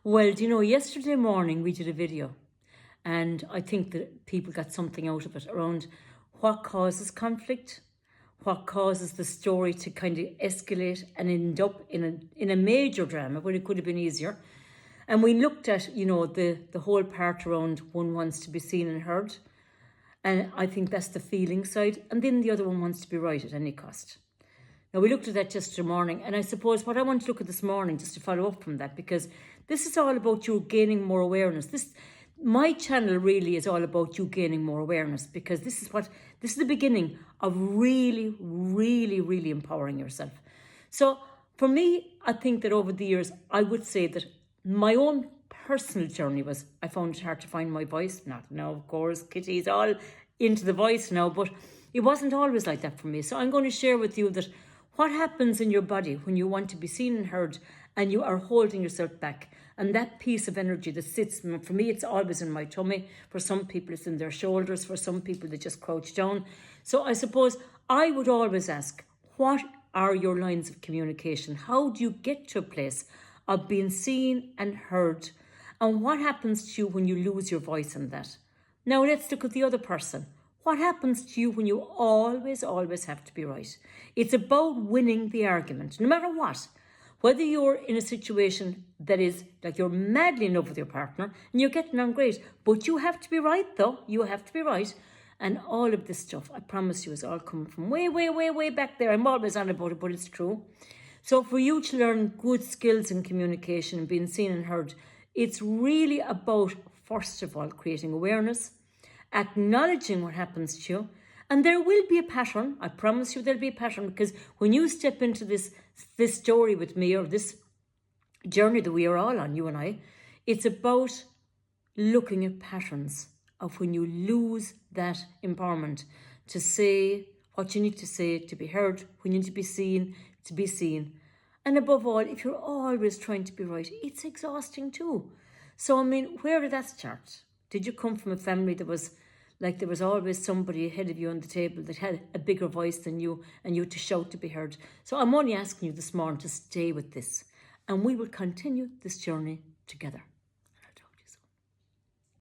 Well, do you know, yesterday morning we did a video, and I think that people got something out of it around what causes conflict, what causes the story to kind of escalate and end up in a major drama when it could have been easier. And we looked at, the whole part around one wants to be seen and heard. And I think that's the feeling side. And then the other one wants to be right at any cost. Now, we looked at that yesterday morning, and I suppose what I want to look at this morning, just to follow up from that, because this is all about you gaining more awareness. My channel really is all about you gaining more awareness, because this is the beginning of really, really, really empowering yourself. So for me, I think that over the years, I would say that my own personal journey was, I found it hard to find my voice. Not now, of course, Kitty's all into the voice now, but it wasn't always like that for me. So I'm going to share with you that what happens in your body when you want to be seen and heard and you are holding yourself back. And that piece of energy that sits, for me, it's always in my tummy. For some people, it's in their shoulders. For some people, they just crouch down. So I suppose I would always ask, what are your lines of communication? How do you get to a place of being seen and heard? And what happens to you when you lose your voice in that? Now, let's look at the other person. What happens to you when you always, always have to be right? It's about winning the argument, no matter what. Whether you're in a situation that is like you're madly in love with your partner and you're getting on great, but you have to be right, though. You have to be right. And all of this stuff, I promise you, is all coming from way, way, way, way back there. I'm always on about it, but it's true. So for you to learn good skills in communication and being seen and heard, it's really about, first of all, creating awareness, acknowledging what happens to you. And there will be a pattern. I promise you there'll be a pattern, because when you step into this story with me, or this journey that we are all on, you and I, it's about looking at patterns of when you lose that empowerment to say what you need to say, to be heard, when you need to be seen, to be seen. And above all, if you're always trying to be right, it's exhausting too. So, I mean, where did that start? Did you come from a family that was like there was always somebody ahead of you on the table that had a bigger voice than you and you had to shout to be heard? So I'm only asking you this morning to stay with this, and we will continue this journey together.